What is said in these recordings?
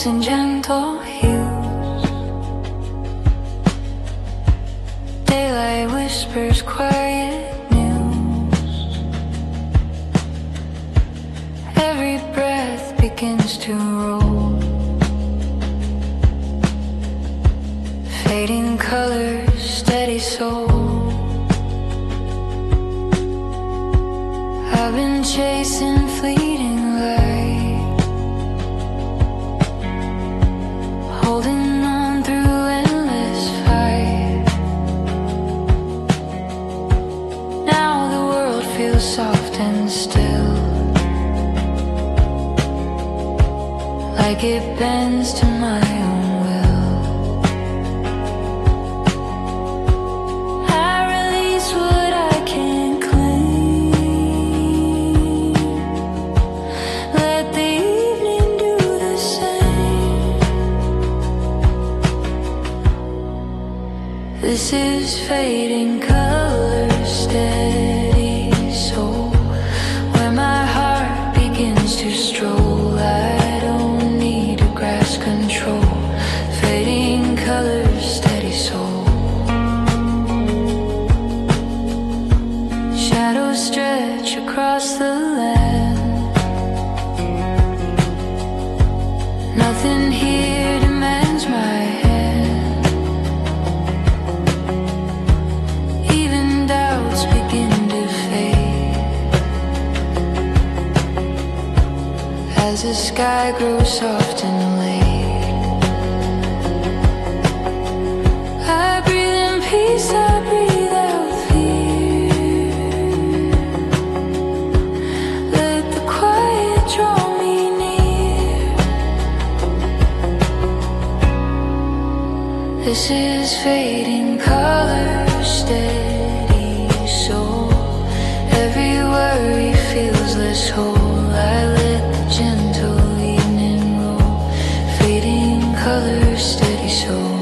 notes in gentle hues. Daylight whispers quiet news. Every breath begins to roll. Fading colors, steady soul. I've been chasing fleeting light, holding on through endless fight. Now the world feels soft and still, like it bends to my own will. I release what I can't claim. Let the evening do the same. This is fading color, steady soul, where my heart begins to stroll. I don't need to grasp control. Fading colors, steady soul. Shadows stretch across the land. Nothing here demands my hand. Even doubts begin to fade as the sky grows soft and late. I breathe in peace, I breathe out fear. Let the quiet draw me near. This is fading color, steady soul. Every worry feels less whole. I let the gentle evening roll. Fading color, steady soul.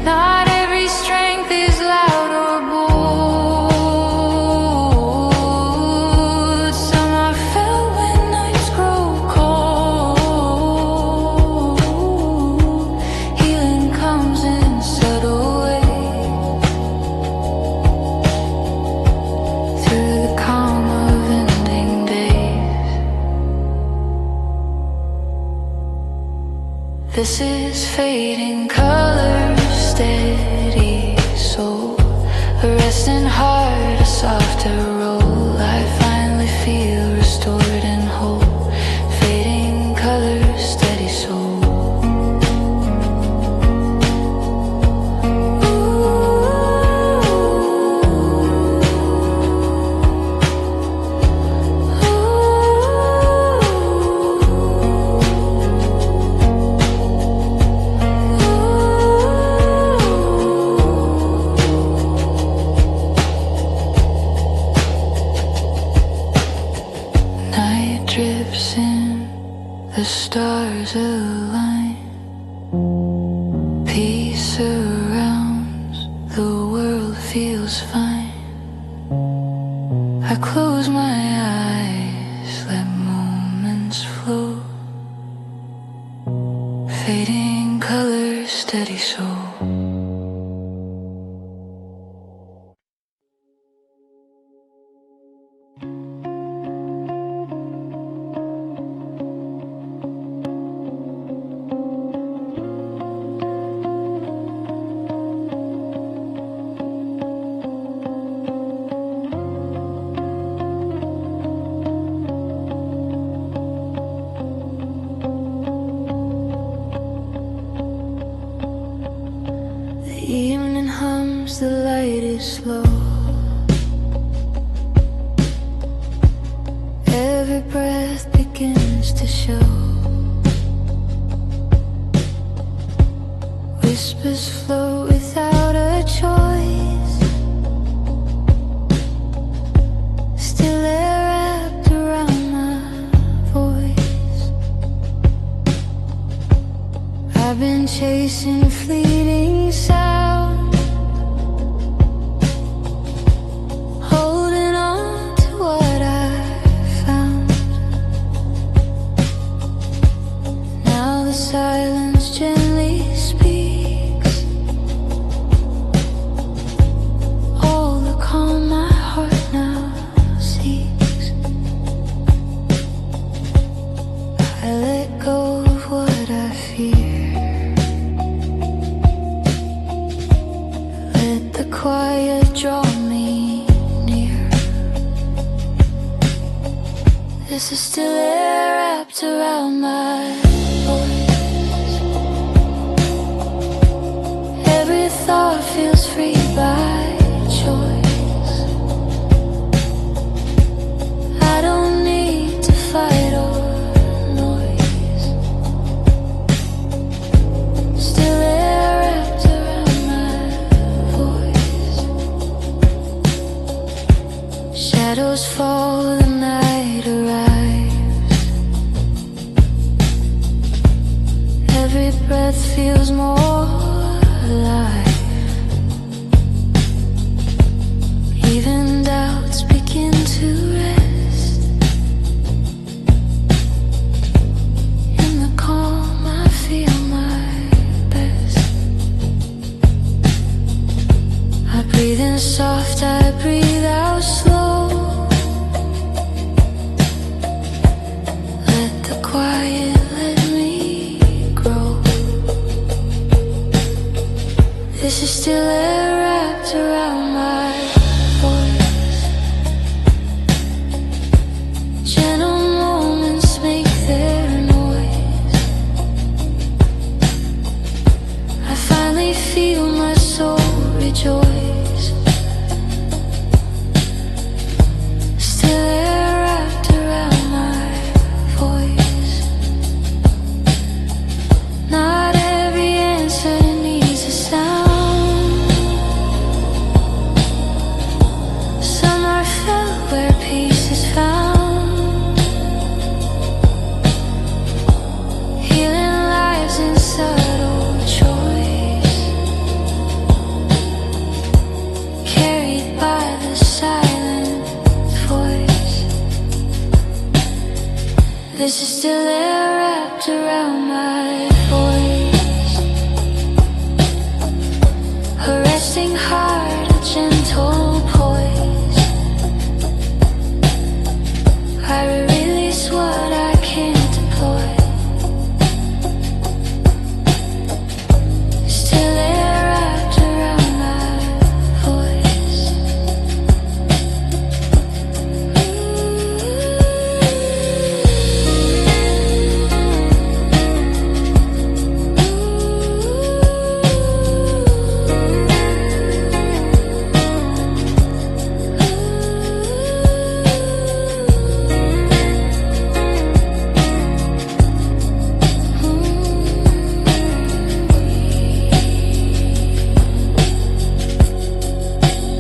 Not every strength is loud or bold. Some are felt when nights grow cold. Healing comes in subtle ways, through the calm of ending days. This is fading color, steady soul. A resting heart, a softer roll. I finally feel restored and whole. Fading color, steady soul. Night drips in, the stars align. Peace surrounds, the world feels fine. I close my eyes, let moments flow. Fading color, steady soul. The evening hums, the light is slow. Every breath begins to show. Whispers flow without a choice. chasing fleeting sound, holding on to what I found. Now the silence gently speaks, all the calm my heart now seeks. I let go of what I fear, let the quiet draw me near. This is still air wrapped around my voice. Every thought feels free by choice. I don't need to fight or noise. Still air wrapped around my voice. Shadows fall, the night arrives. Every breath feels more alive. Even doubts begin to rest. In the calm I feel my best. I breathe in soft, I breathe out slow. Let the quiet let me grow. This is still air wrapped around my voice. Gentle moments make their noise. I finally feel my soul rejoice. Still air wrapped around my voice. Not every answer needs a sound. Some are felt where peace is found. Healing lives in subtle choice, carried by the silent voice. This is still air wrapped around my voice. A resting heart, a gentle poise. I release what I can't deploy. Still air wrapped around my voice.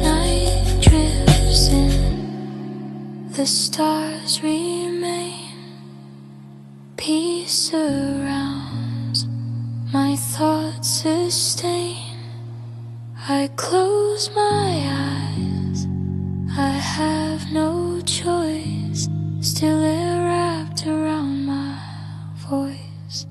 Night drifts in, the stars remain. Peace surrounds, my thoughts sustain. I close my eyes, I have no choice. Still air wrapped around my voice.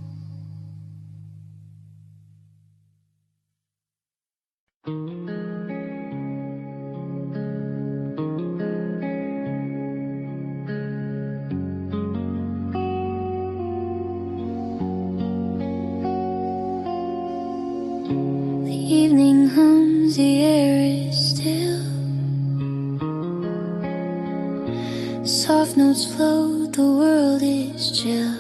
The evening hums, the air is still. Soft notes float, the world is chill.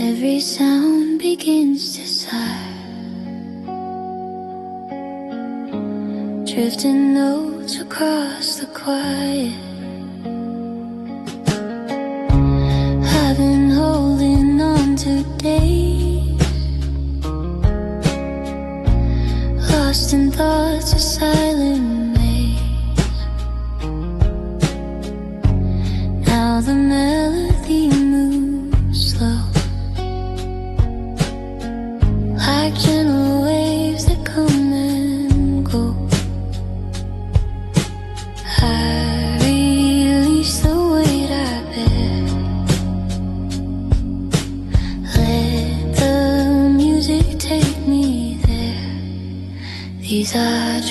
Every sound begins to sigh, drifting notes across the quiet. I've been holding on to days, lost in thoughts, a silent maze. Now the melody moves slow,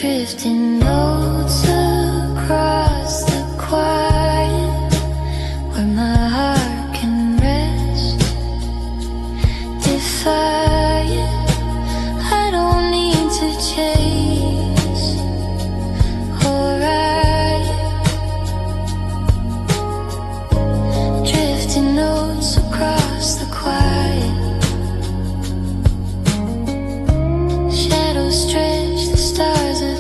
Drifting notes across the quiet, where my heart can rest, defiant. I don't need to chase or riot. Drifting notes across the quiet, shadows stretch, the stars appear.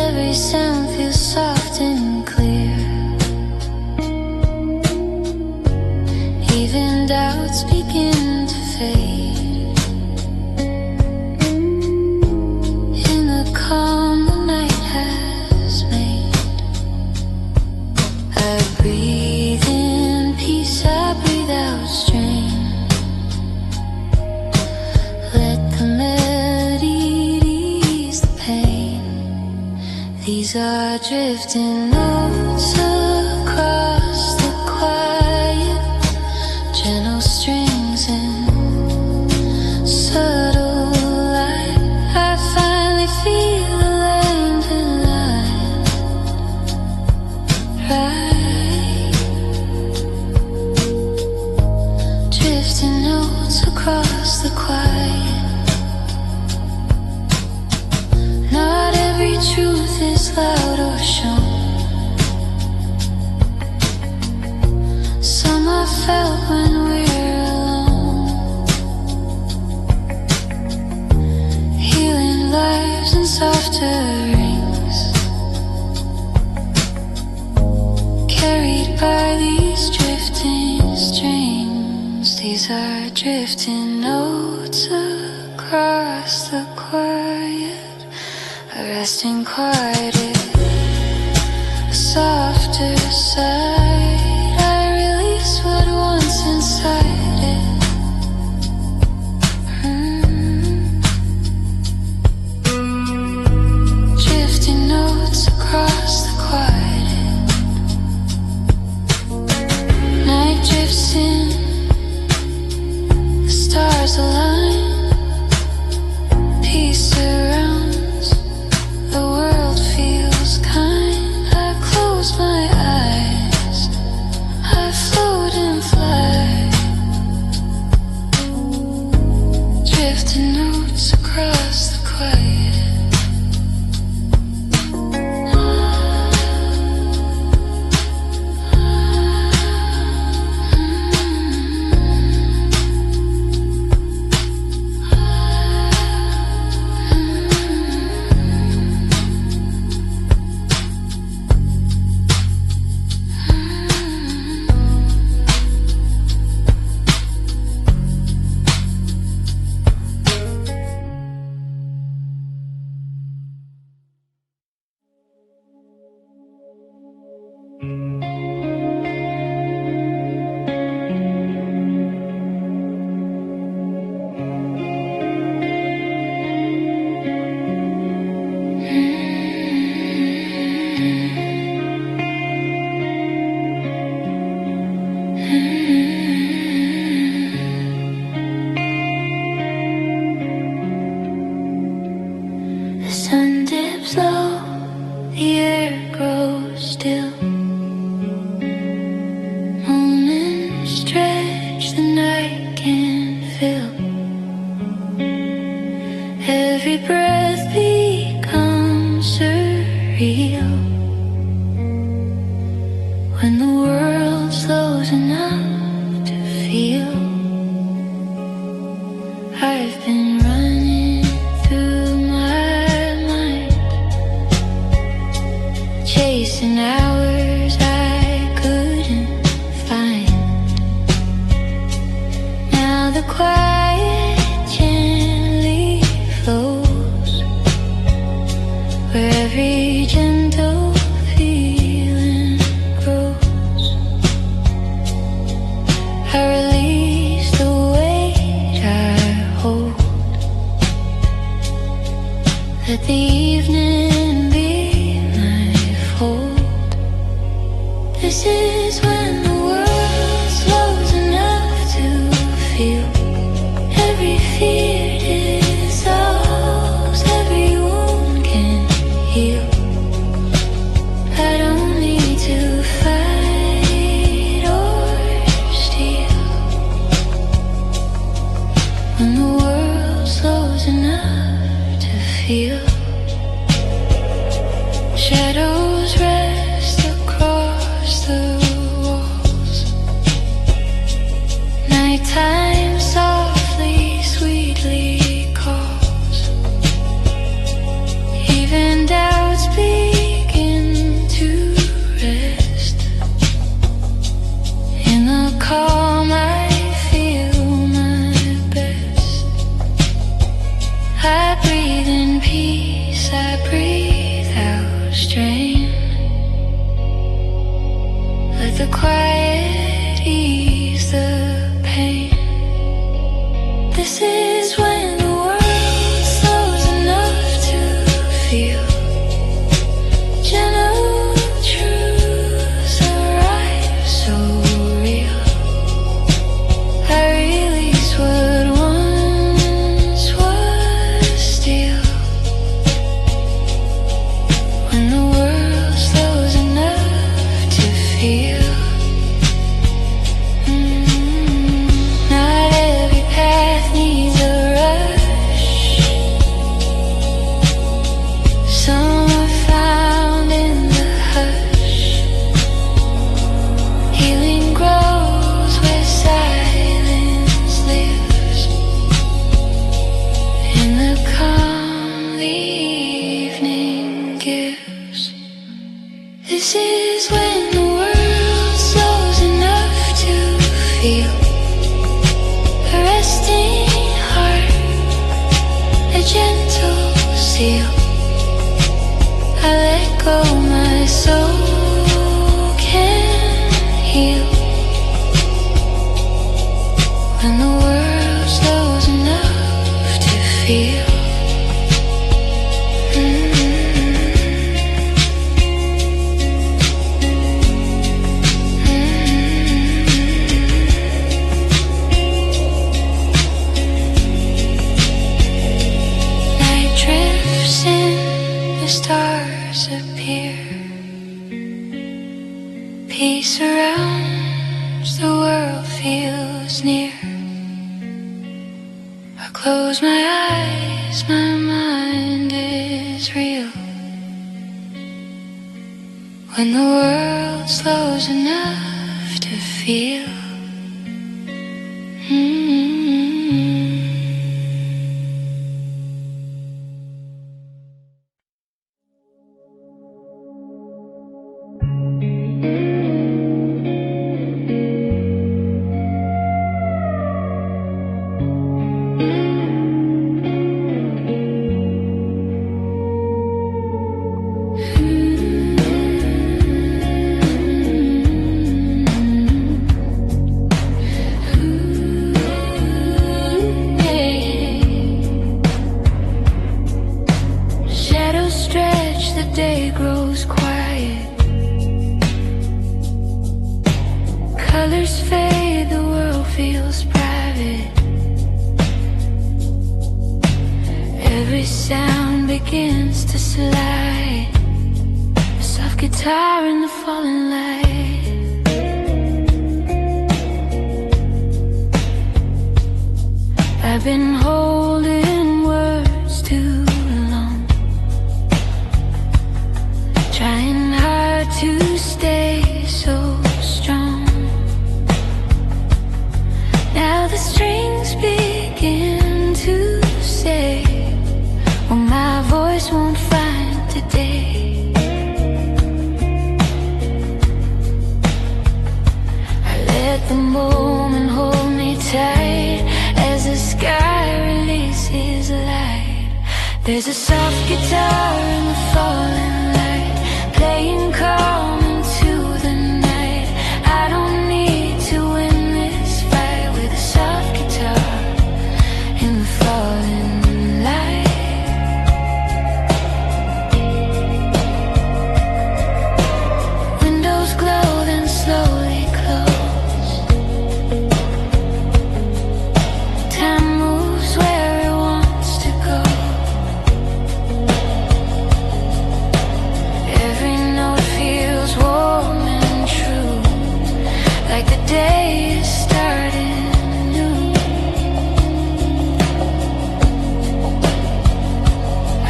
Every sound feels soft and clear. Even doubts begin to fade. In the calm the night has made, I breathe in peace, I breathe out strain. Let the melody ease the pain. These are drifting notes across the quiet, gentle strings and subtle light. I finally feel the land alive, right. Drifting notes across the quiet. Not every truth is loud or shown. Some are felt when we're alone. Healing lives in softer rings, carried by these drifting strings. These are drifting notes across the quiet, a resting quieted, a softer side. I release what once inside it. Drifting notes across the quiet. Night drifts in, the stars align. Peace surrounds, the world feels kind. I close my eyes, I float and fly. Drifting notes across the quiet. The sun dips low, the air grows still. Moments stretch, the night can fill. Every breath becomes surreal. When the world slows enough to feel. I've been running through my mind, chasing hours I couldn't find. Now the quiet gently flows, where every gentle feeling grows. I release the weight I hold. Let the evening be my fold. This is when the world slows enough to feel every fear Shadows rest across the walls. Nighttime softly, sweetly calls. Even doubts begin to rest. In the calm I feel my best. I breathe in peace, I breathe out strain. Let the quiet ease the pain. This is when the world slows enough to feel. Gentle truths arrive so real. I release what once was steel. When the world slows enough to feel. Not every path needs a rush. Some are found in the hush. Healing grows where silence lives. In the calm the evening gives. This is when the world slows enough to feel. A resting heart, a gentle seal. I let go, my soul can heal. When the world slows enough to feel. Night drifts in, the stars appear. Peace surrounds, the world feels near. I close my eyes, my mind is real. When the world slows enough to feel. Shadows stretch, the day grows quiet. Colors fade, the world feels private. Every sound begins to slide. A soft guitar in the falling light. I've been holding words too long, trying hard to stay so strong. Now the strings begin to say, well, my voice won't find today. I let the moment hold me tight as the sky releases light. There's a soft guitar in the falling light, playing calm into the night. I don't need to win this fight with a soft guitar in the falling light. Windows glow, then slowly close. Time moves where it wants to go. Every note feels warm and true, like the day is starting anew.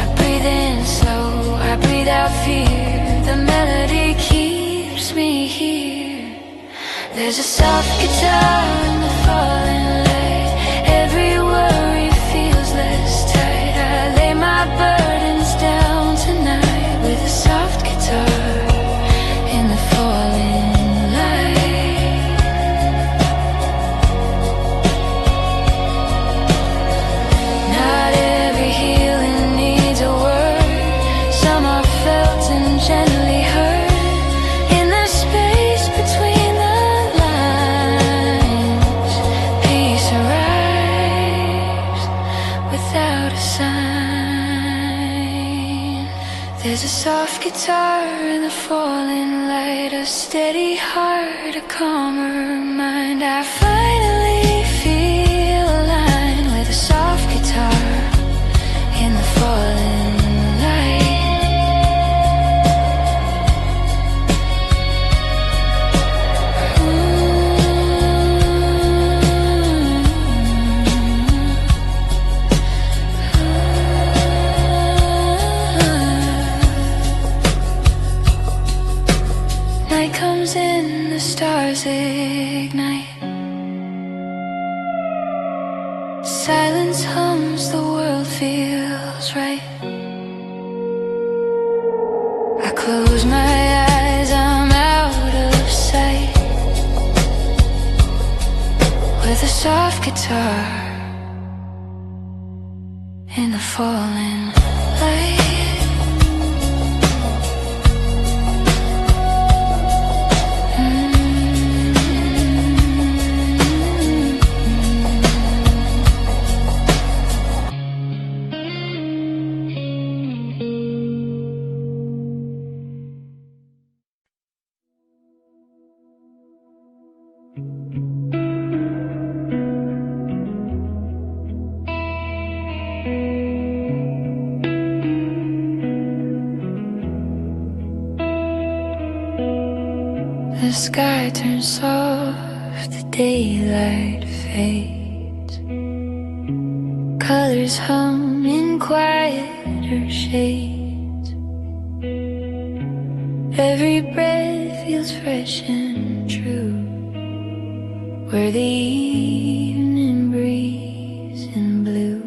I breathe in slow, I breathe out fear. There's a soft guitar in the falling light. Every worry feels less tight. I lay my burdens down tonight with a soft guitar in the falling light. Not every healing needs a word. Some are felt and gently heard. In the space between the lines, peace arrives without a sign. There's a soft guitar in the falling light, a steady heart, a calmer mind. I finally feel aligned with a soft guitar in the falling light. Night comes in, the stars ignite. Silence hums, the world feels right. I close my eyes, I'm out of sight. With a soft guitar in the falling light. The sky turns soft, the daylight fades. Colors hum in quieter shades. Every breath feels fresh and true, where the evening breeze in blue.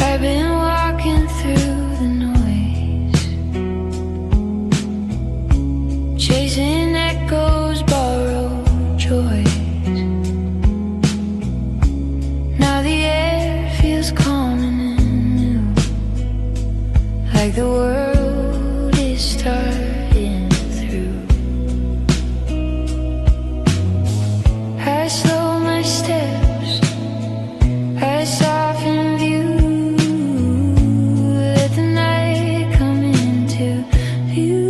I've been walking through the noise, chasing echoes, borrowed joys. Now the air feels calm and new, like the world is starting through. I slow my steps, I soften view, let the night come into view.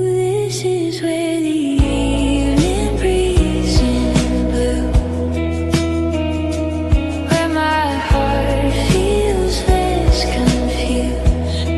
This is where the evening breeze in blue, where my heart feels less confused.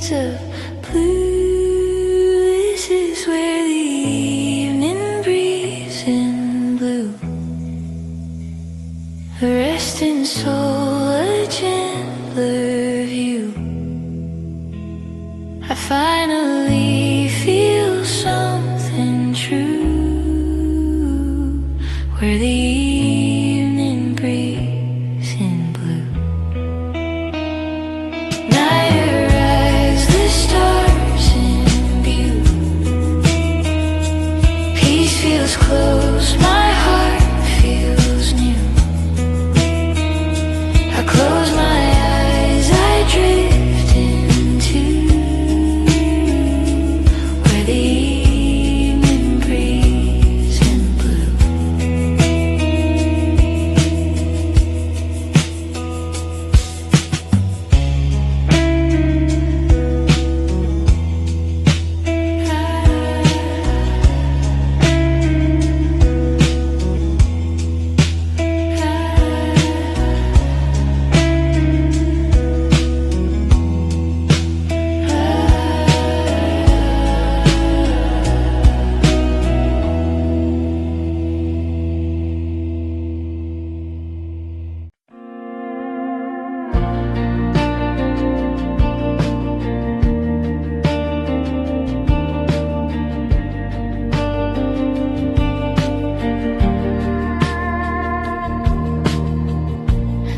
shades of blue. This is where the evening breeze in blue, a resting soul, a gentler view. I finally feel something true, where the evening breeze in blue. Night arrives, the stars in view. Peace feels close, my heart feels new. I close my eyes, I drift into where the evening breeze in blue.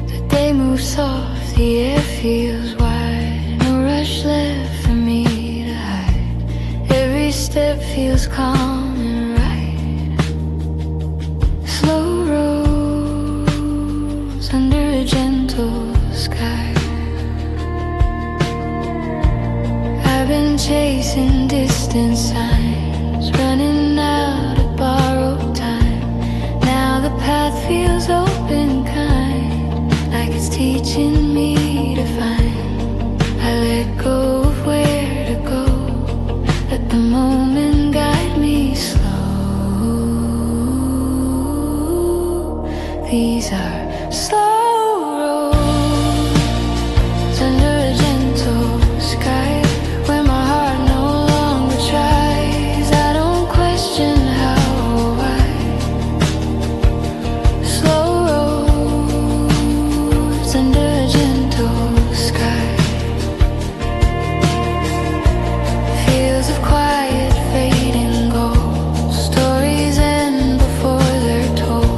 The day moves soft, the air feels wide. No rush left for me to hide. Every step feels calm and right. Slow roads under a gentle sky. I've been chasing distant signs, running out of borrowed time. Now the path feels open, kind, like it's teaching me to find. I let go of where to go, let the moment guide me slow. These are slow roads under a gentle sky, where my heart no longer tries. I don't question how or why. Slow roads under a gentle sky. Fields of quiet fading gold. Stories end before they're told.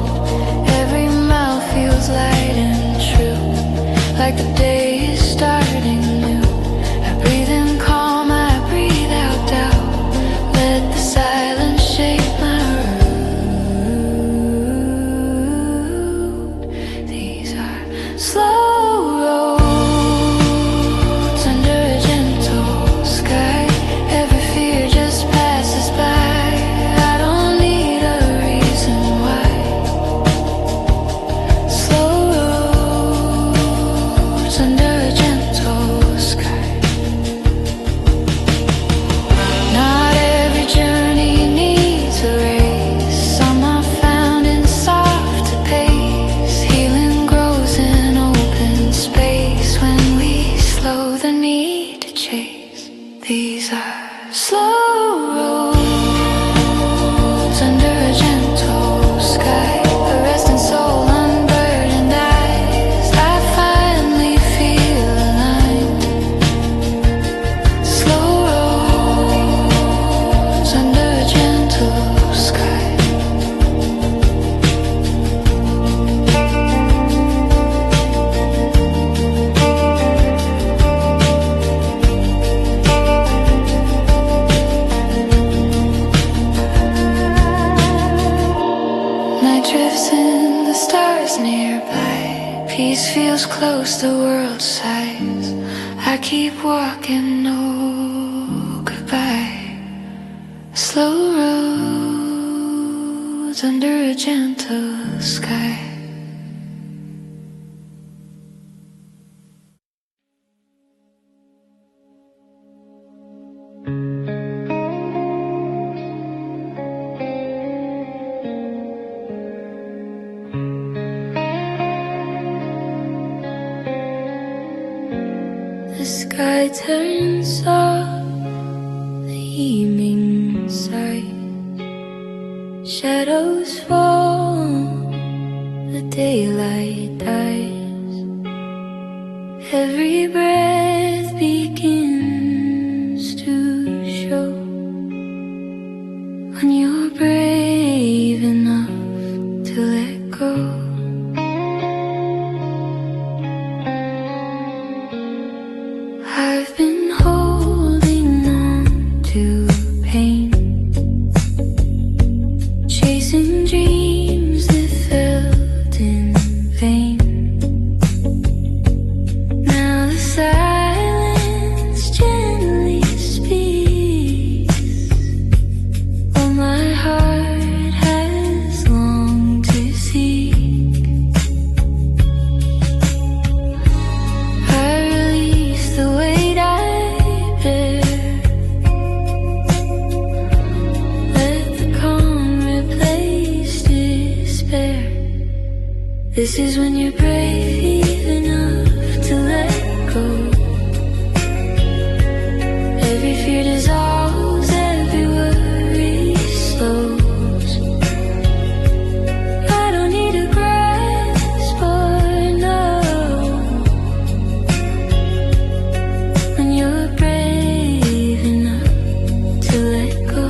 Every mile feels light and true, like the day is starting new. I breathe in calm, I breathe out doubt. Let the silence shape my route. These are slow roads under a gentle sky. Every fear just passes by. I don't need a reason why. Slow roads under a gentle sky. Not every journey needs a race. Some are found in softer pace. Healing grows in open space when we slow the need to chase. These are slow roads under a gentle sky. A resting soul, unburdened eyes. I finally feel aligned. Slow roads under a gentle sky. Night drifts in, the stars nearby. Peace feels close, the world sighs. I keep walking, no goodbye. Slow roads under a gentle sky. The sky turns off, the evening sight, shadows fall, the daylight dies. Every breath begins to show when you're brave enough to let go. I've been holding on to pain, chasing dreams that felt in vain. Now the silence gently speaks what my heart has longed to seek. I release the weight I bear, let the calm replace despair. This is when you're brave enough to let go. Every fear dissolves, every worry slows. I don't need to grasp or know when you're brave enough to let go.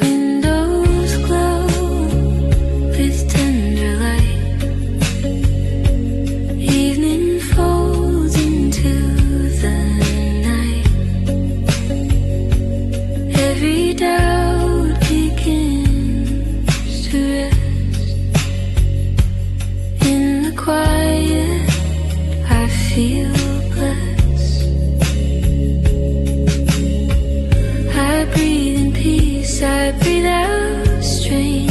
Windows glow with tender light, evening folds into the night. Every doubt begins to rest. In the quiet I feel blessed. I breathe in peace, I breathe out strain.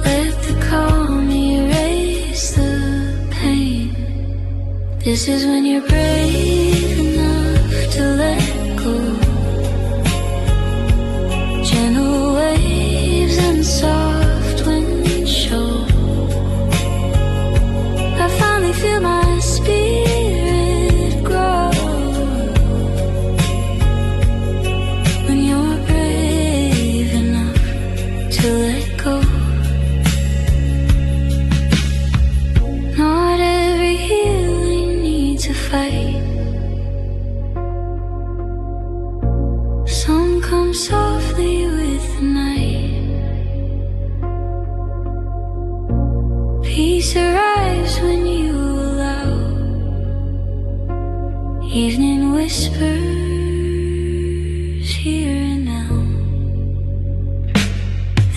Let the calm erase the pain. This is when you're brave enough to let go. Gentle waves and soft wind show. I finally feel my spirit grow when you're brave enough to let go. Not every healing needs a fight. Some come softly with the night. Peace arrives when you allow evening whispers here and now.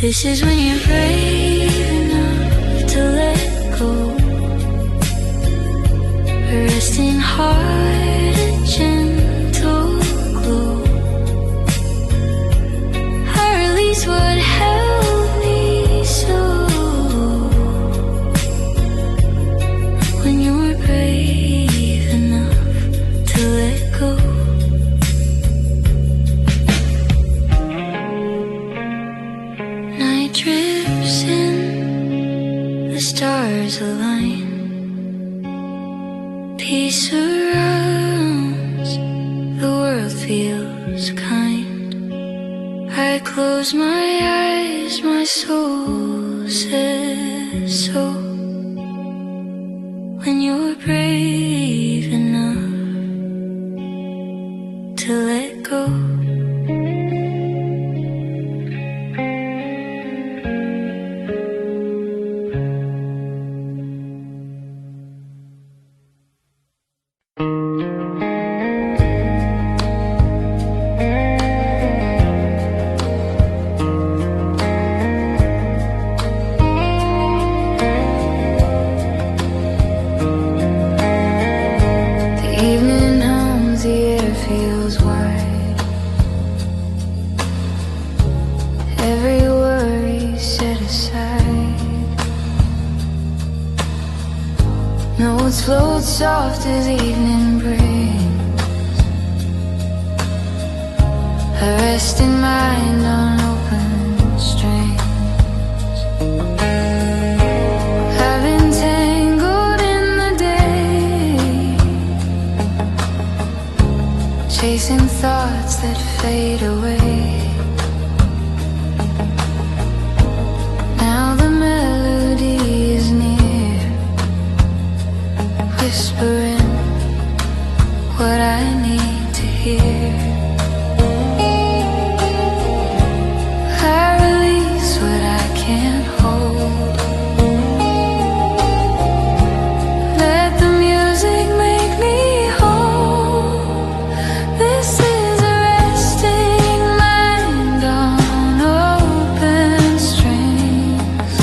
This is when you're brave enough to let go. A resting heart, a gentle glow. I release what held me so. When you're brave enough to let go. Night drifts in, the stars align. Peace surrounds, the world feels kind. I close my eyes, my soul says so. When you're brave enough to let go. Evening hums, the air feels wide. Every worry set aside. Notes float soft as evening brings a resting mind on open strings. fade away. Now the melody is near, whispering what I need to hear. I release what I can't hold. Let the music make me whole. This is a resting mind on open strings,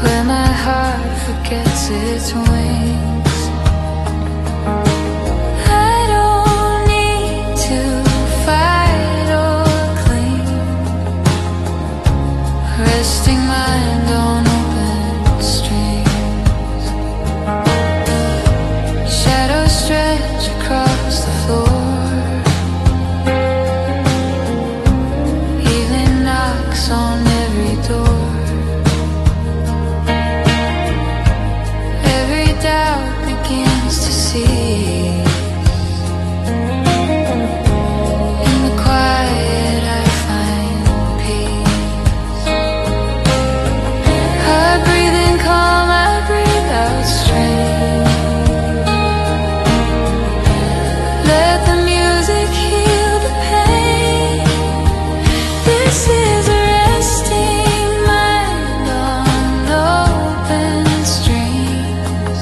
where my heart forgets its wings. I don't need to fight or cling. Resting mind on open strings. Shadows stretch across the floor. Evening knocks on every door. Every doubt begins to cease. In the quiet I find peace. I breathe in calm, I breathe out strength. Let the music heal the pain. This is a resting mind on open strings.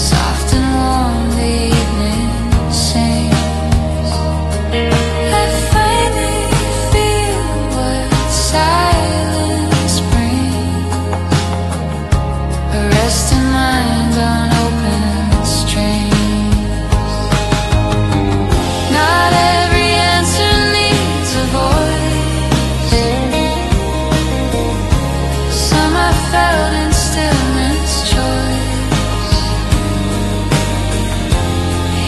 Soft and warm the evening sings. I finally feel what silence brings. A resting mind on open strings. Not every answer needs a voice. Some I felt in stillness choice.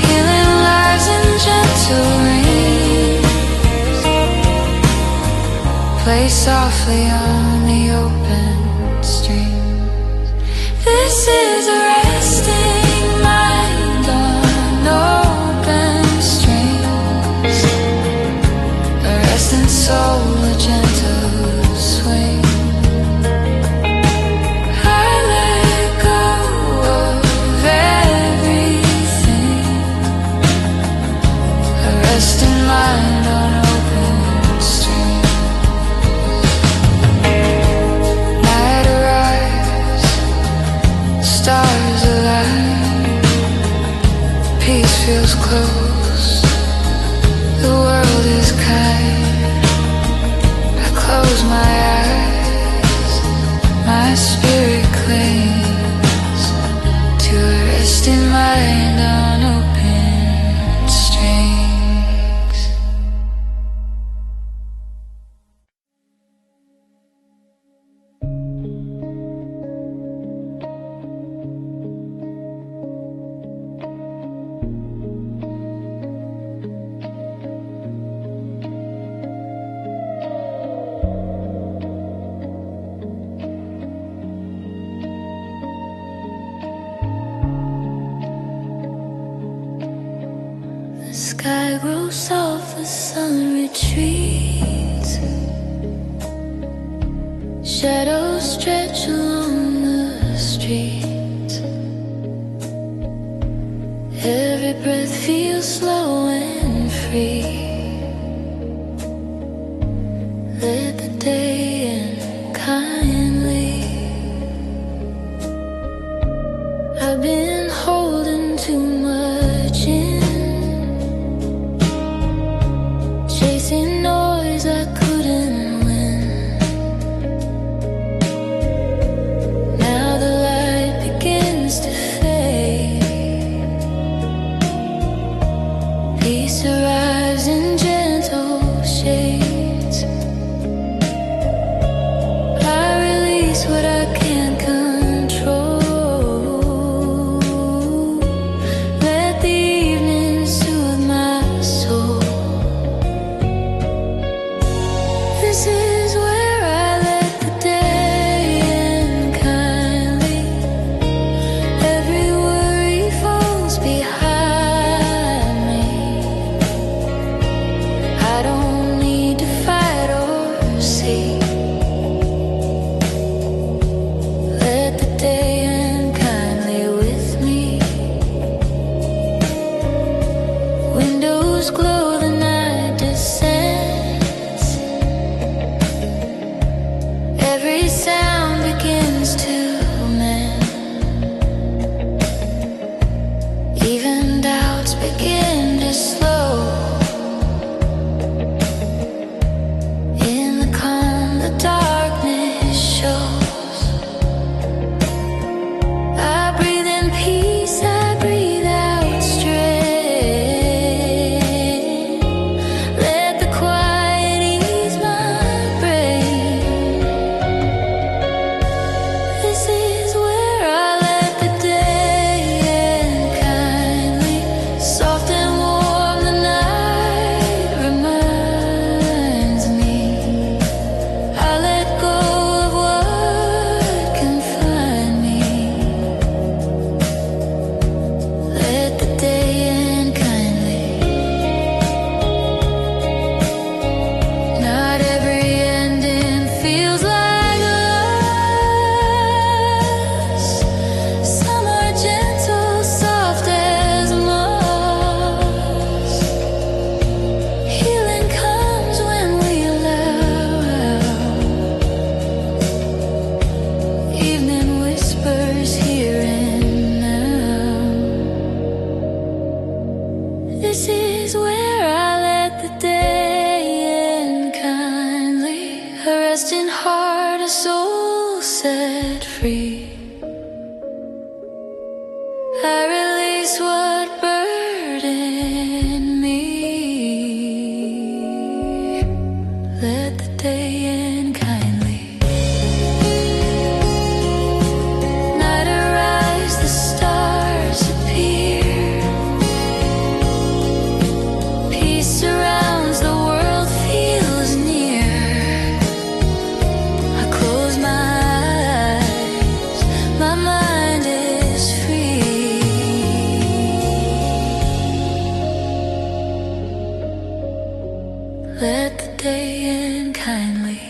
Healing lies in gentle rings. Play softly on the open strings. This is a resting mind on open strings. A resting soul, a gentle swing. I let go of everything. A resting mind on open strings. Night arrives, stars align. Peace feels close, the world is kind. I close my eyes, my spirit clings to a resting mind on open strings. The sky grows soft, the sun retreats. Shadows stretch along the street. Every breath feels slow and free. Let the day end kindly. I've been holding too much in, chasing noise I couldn't win. Now the light begins to fade. Peace arrives in resting heart, a soul set free. I release what burdened me. Let the day end kindly. Night arise, the stars appear. Peace surrounds, the world feels near. I close my eyes, my mind is free. Let the day end kindly.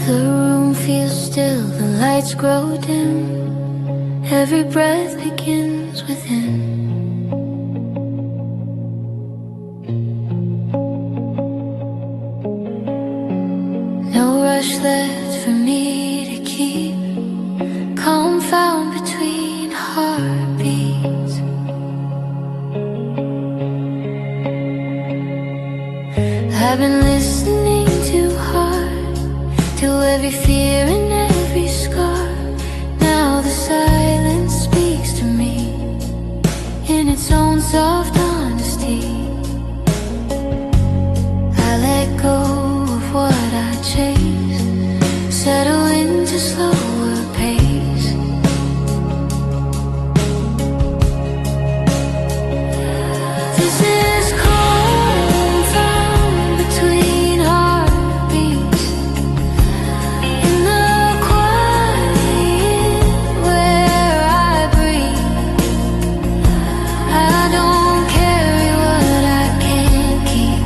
The room feels still, the lights grow dim. Every breath begins within. No rush left for me to keep. Calm found between heartbeats. I've been listening too hard to every fear and every scar. Now the silence speaks to me in its own soft honesty. I let go of what I chase, settle into slower pace. This is calm found between heartbeats. In the quiet where I breathe, I don't carry what I can't keep.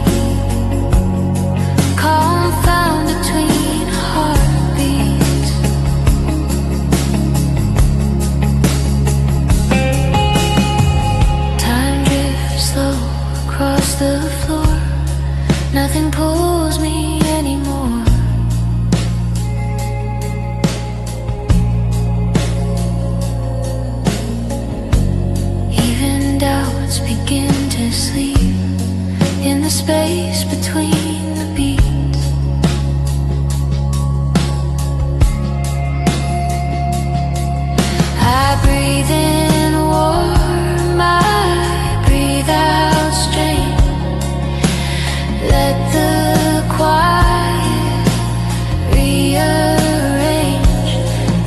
Calm found between heartbeats. Time drifts slow across the floor. Nothing pulls me anymore. Even doubts begin to sleep in the space between the beats. I breathe in warm, I breathe out strain. Let the quiet rearrange.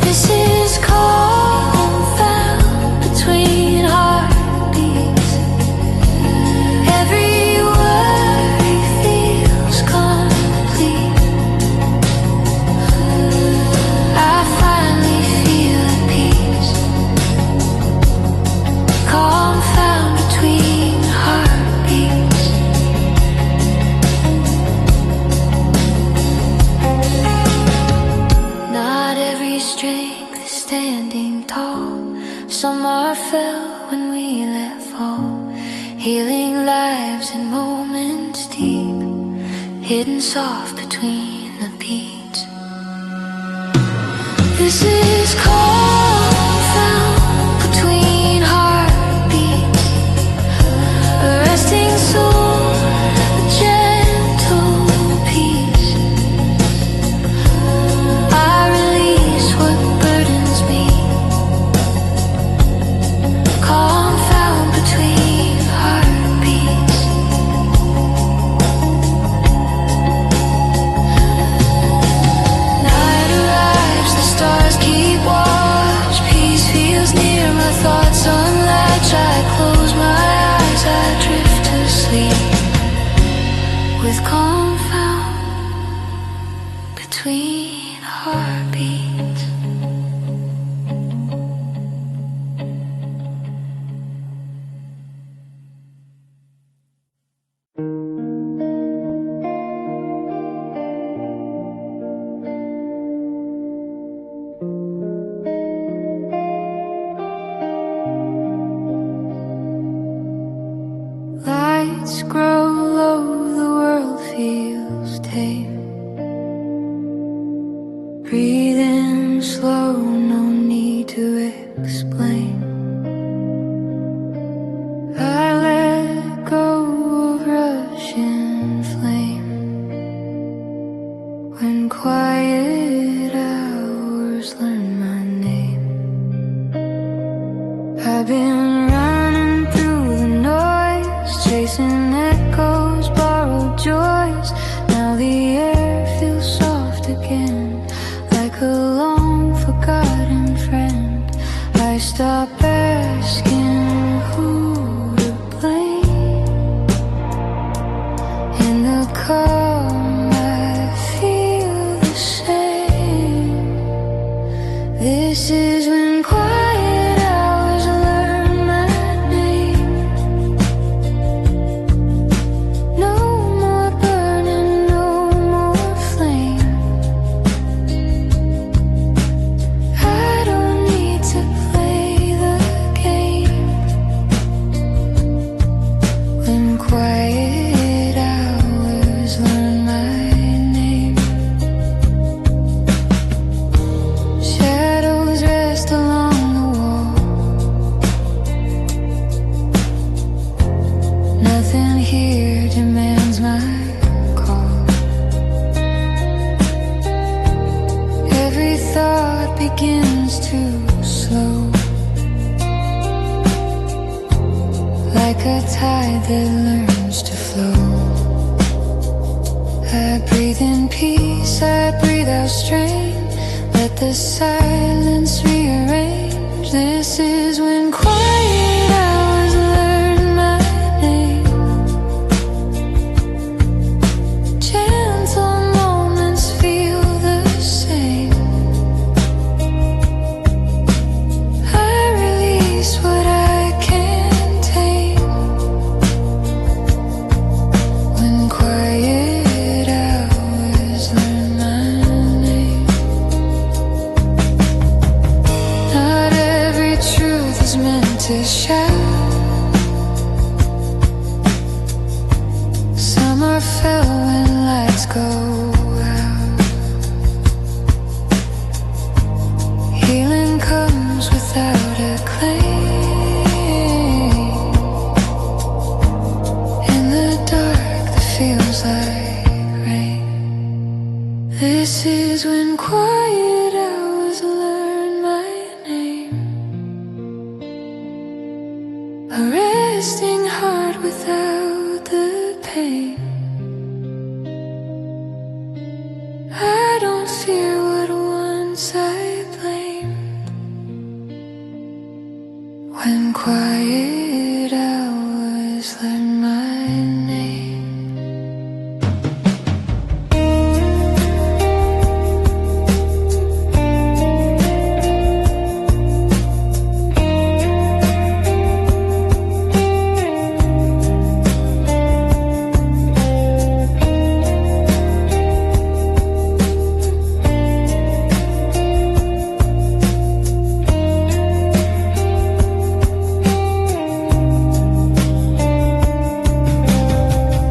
This is calm found between heartbeats. Every worry feels complete. I finally feel at peace. Calm found between heartbeats. Not every strength is standing tall. Some are fell when we let fall. Healing lives in moments deep, hidden soft between the beats. This is calm found between heartbeats. A resting soul, a gentle peace. I release what burdens me. Calm found between heartbeats. Night arrives, the stars keep walking. heartbeats. Lights grow low, the world feels tame. Breathe in slow, no need to explain. I let go of rushing flame. When quiet hours learn my name. I've been running through the noise, chasing echoes, borrowed joys. Now the air feels soft again, like a long forgotten friend. I stop asking who to blame. In the calm I feel the same. This is when quiet hours learn my name. No more burning, no more flame. I don't need to play the game. When quiet hours learn my name. Shadows rest along the wall. Nothing here demands my call. Every thought begins to slow, like a tide that learns to flow. I breathe in peace, I breathe out strain. Let the silence rearrange. This is when quiet hours learn my name. Gentle moments feel the same. I release what I can't tame. When quiet hours learn my name. Not every truth is meant to shout. Some are felt when lights go out. Healing comes without a claim. In the dark that feels like rain. This is when quiet hours learn my name. A resting heart without the pain. I don't fear what once I blamed. When quiet hours learn my name.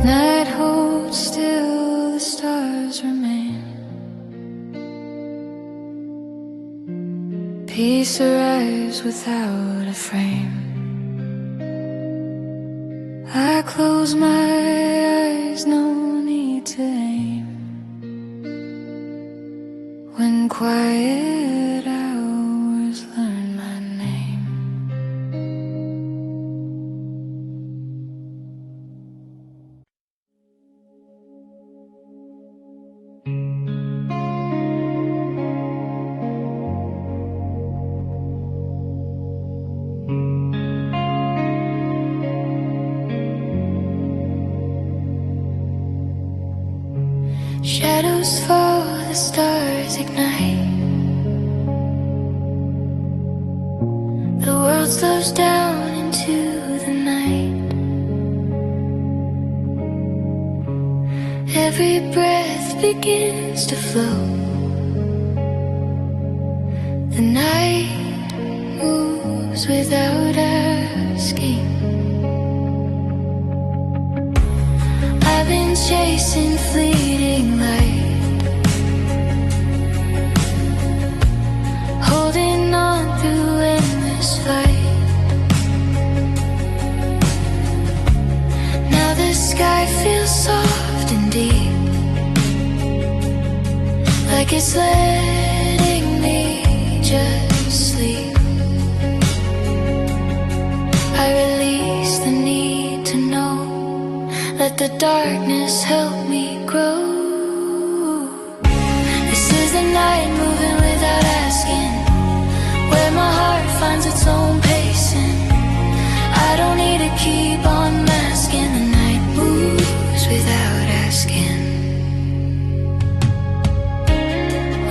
Night holds still, the stars remain. Peace arrives without a frame. I close my eyes, no need to aim. When quiet hours learn my name. Shadows fall, the stars stars ignite. The world slows down into the night. Every breath begins to float. The night moves without asking. I've been chasing fleeting light, holding on through endless fight. Now the sky feels soft and deep, like it's letting me just sleep. I release the need to know. Let the darkness help me grow. This is the night moving without asking, where my heart finds its own pacing. I don't need to keep on masking. The night moves without asking.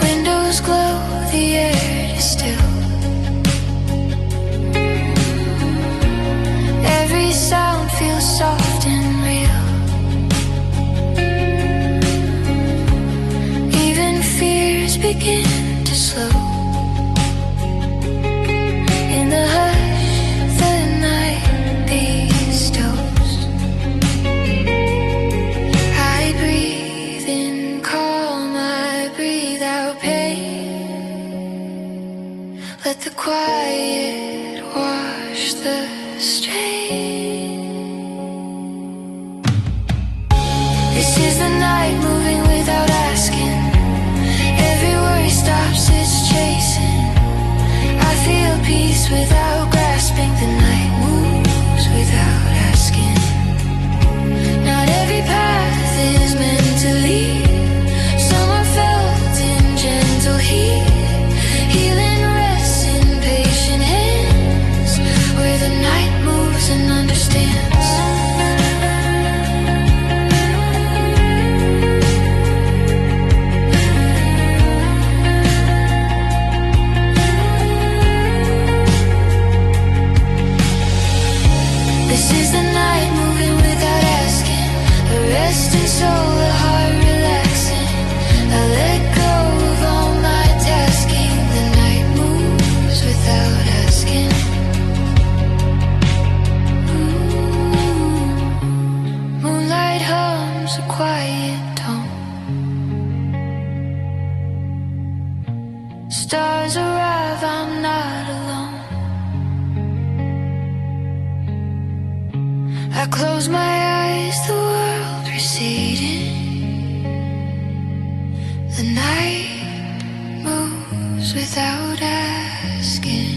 Windows glow, the air is still. Every sound feels soft and real. Even fears begin to slow. In the hush the night bestows. I breathe in calm, I breathe out pain. Let the quiet wash the strain. This is the night moving without asking. Every worry stops its chasing. I feel peace without grasping. The night moves without asking. Not every path is meant to lead. Some are felt in gentle heat. Healing rests in patient hands, where the night moves and understands. This is the night moving without asking. A resting soul, a heart relaxing. I let go of all my tasking. The night moves without asking. Moonlight hums a quiet tone. Stars arrive, I'm not alone. I close my eyes, the world receding. The night moves without asking.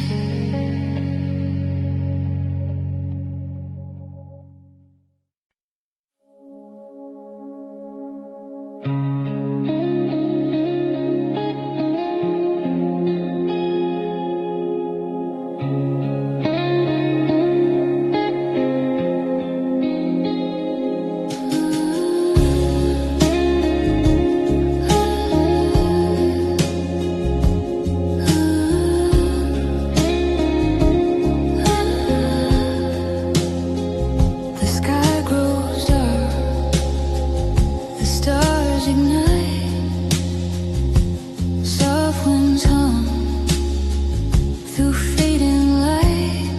The sky grows dark, the stars ignite. Soft winds hum through fading light.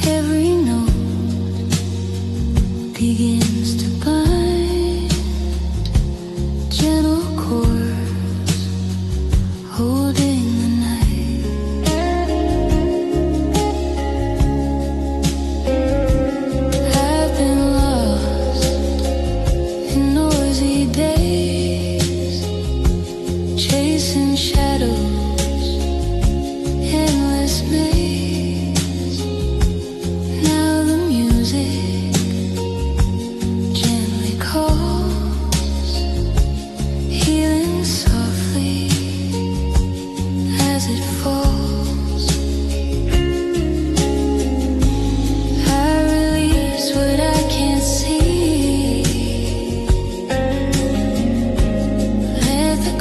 Every note begins to bind. Gentle chords holding the night. I've been lost in noisy days, chasing shadows, endless maze. Now the music gently calls, healing softly as it falls. I release what I can't see. Let the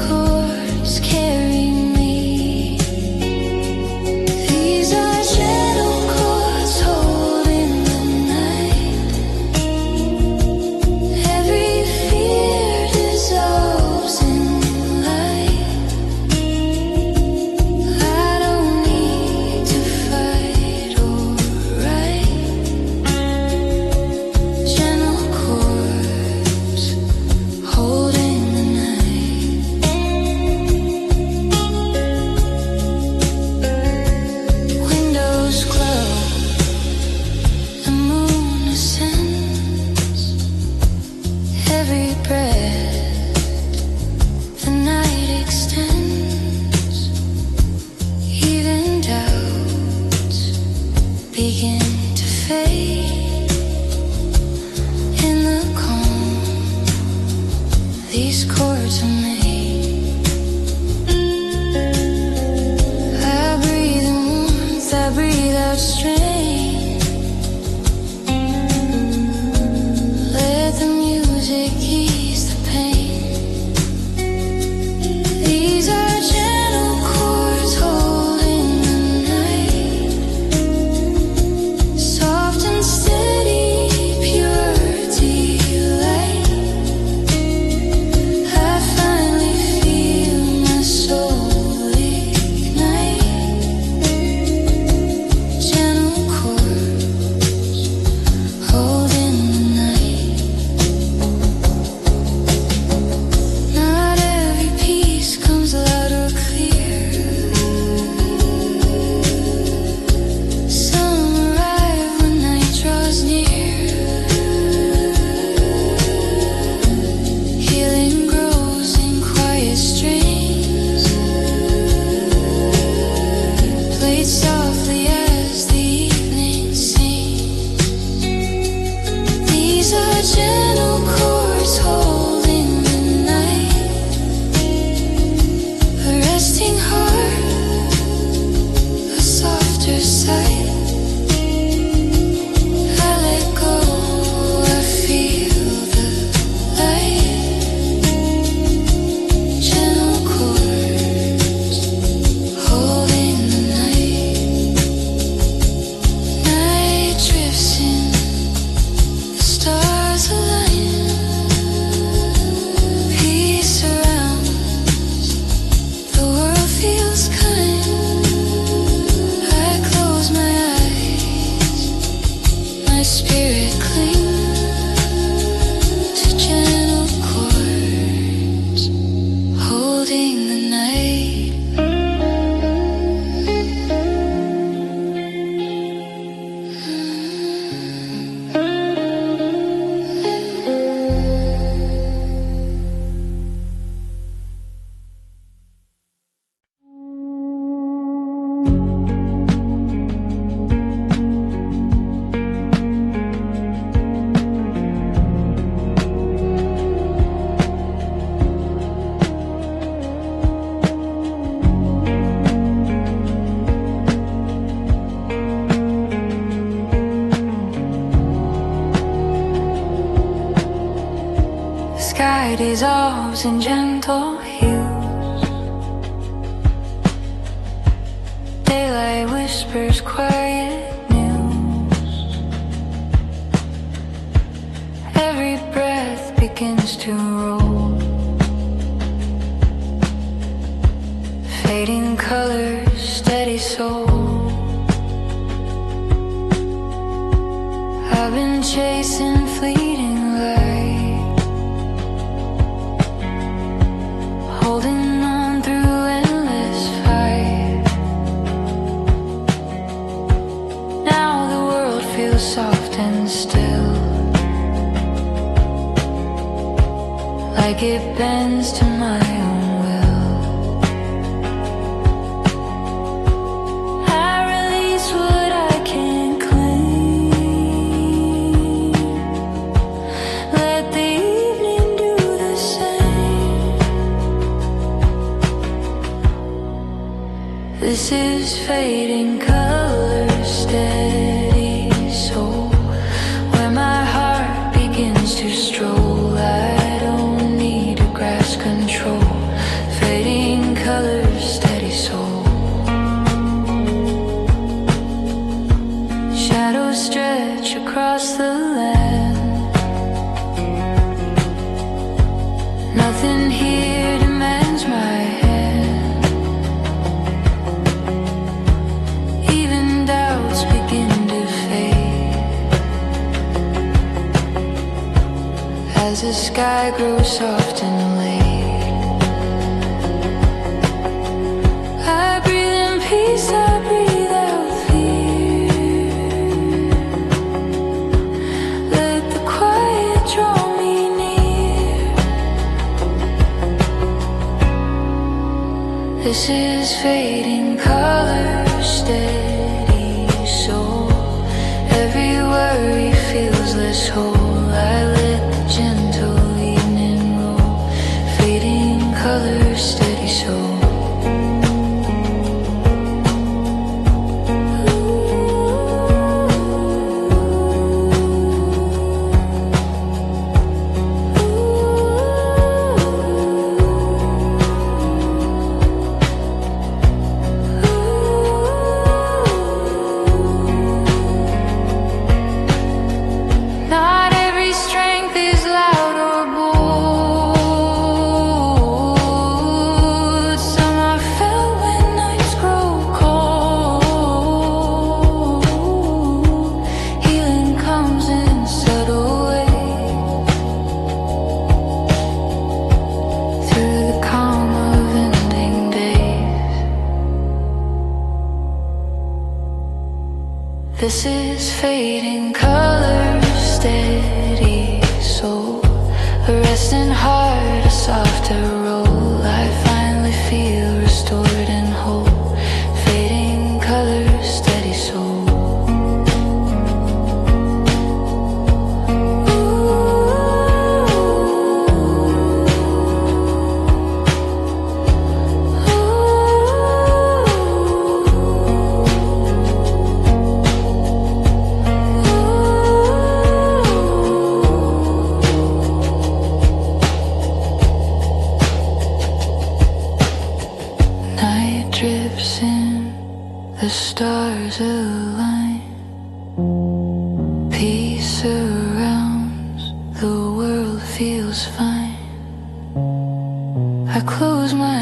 moves in gentle hues. Daylight whispers quiet news. Every breath begins to roll. Fading colors, steady soul. I've been chasing fleeting light, holding on through endless fight. Now the world feels soft and still, like it bends to my own will. I release what I can't claim. Let the evening do the same. This is fading color, steady soul, where my heart begins to stroll. I don't need to grasp control. Fading colors, steady soul. Shadows stretch across the land. Nothing here demands my hand. Even doubts begin to fade as the sky grows soft and late. I breathe in peace, I breathe out fear. Let the quiet draw me near. This is fading color, steady soul. Every worry feels less whole. I let the gentle evening roll. Fading color, steady soul. Not every strength is loud or bold. Some are felt when nights grow cold. Healing comes in subtle ways, through the calm of ending days. This is fading color, steady soul. A resting heart, a softer roll. I finally feel restored and whole. Fading color, steady soul. Night drips in, the stars align. Peace surrounds, the world feels fine. I close my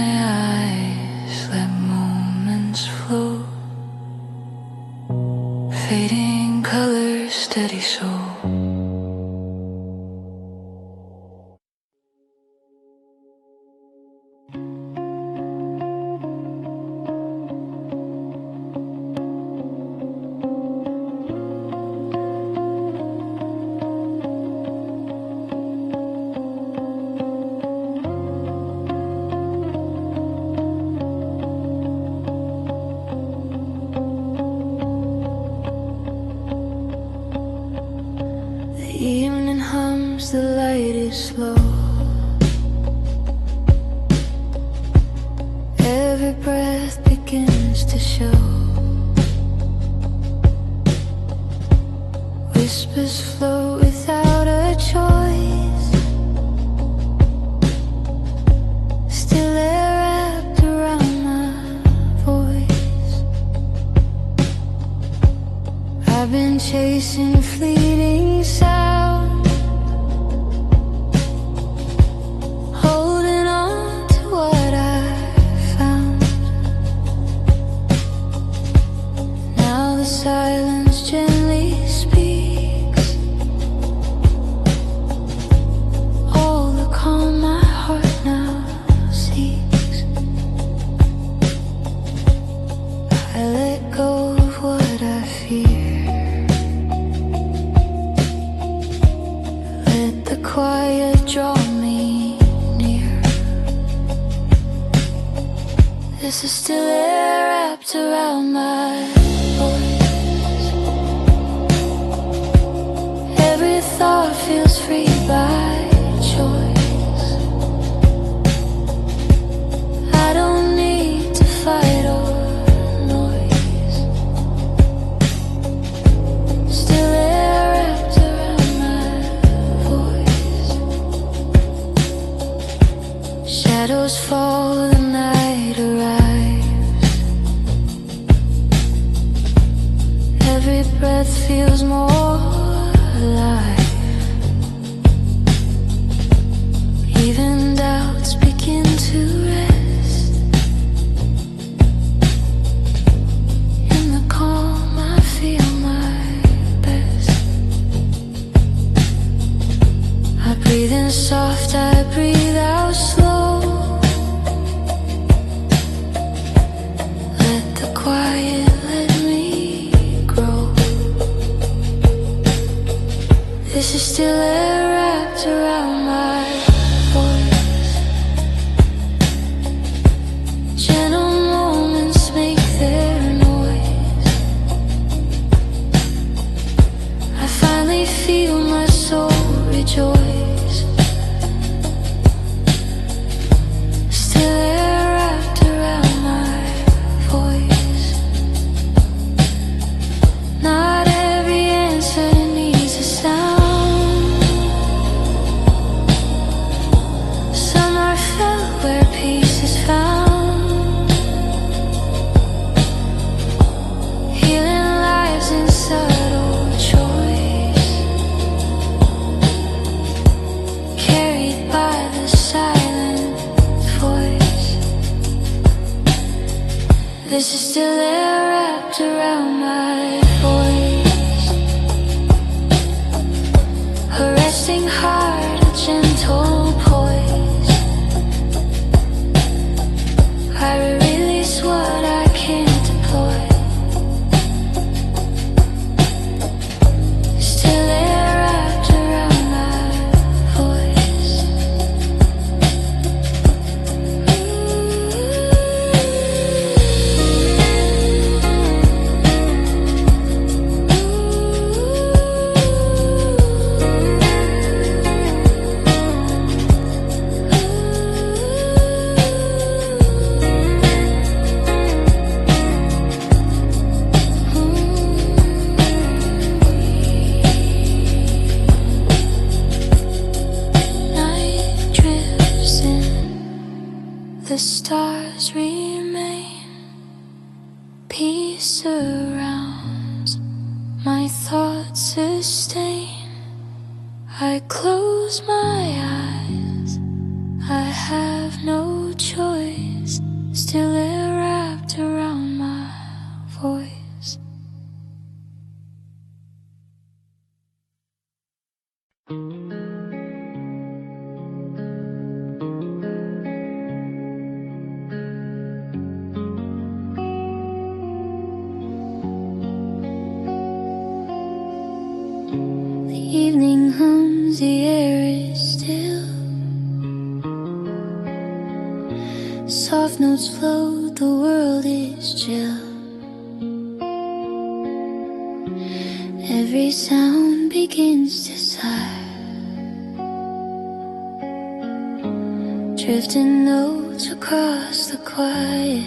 eyes, let moments flow. Fading color, steady soul. The evening hums, the light is slow. Every breath begins to show. Whispers flow without a choice. chasing fleeting sound, holding on to what I found. Now the silence gently speaks, all the calm my heart now seeks. I let go of what I fear, let the quiet draw me near. This is still air wrapped around my voice. Every thought feels free by choice. I don't need to fight or noise. Still air wrapped around my voice. Shadows fall, the night arrives. Every breath feels more alive. Even doubts begin to rest. In the calm I feel my best. I breathe in soft, I breathe out slow. Let the quiet let me grow. This is still air wrapped around my voice. Gentle moments make their noise. I finally feel my soul rejoice. Still air wrapped around my voice. Not every answer needs a sound. Some are felt where peace is found. Healing lives in subtle choice, carried by the silent voice. This is still air wrapped around my voice. A resting heart, a gentle poise. I release what I can't deploy. Still air wrapped around my voice. Night drifts in, the stars remain. Peace surrounds, my thoughts sustain. I close my eyes, I have no choice. Still air wrapped around my voice. The evening hums, the air is still. Soft notes float, the world is chill. Every sound begins to sigh, drifting notes across the quiet.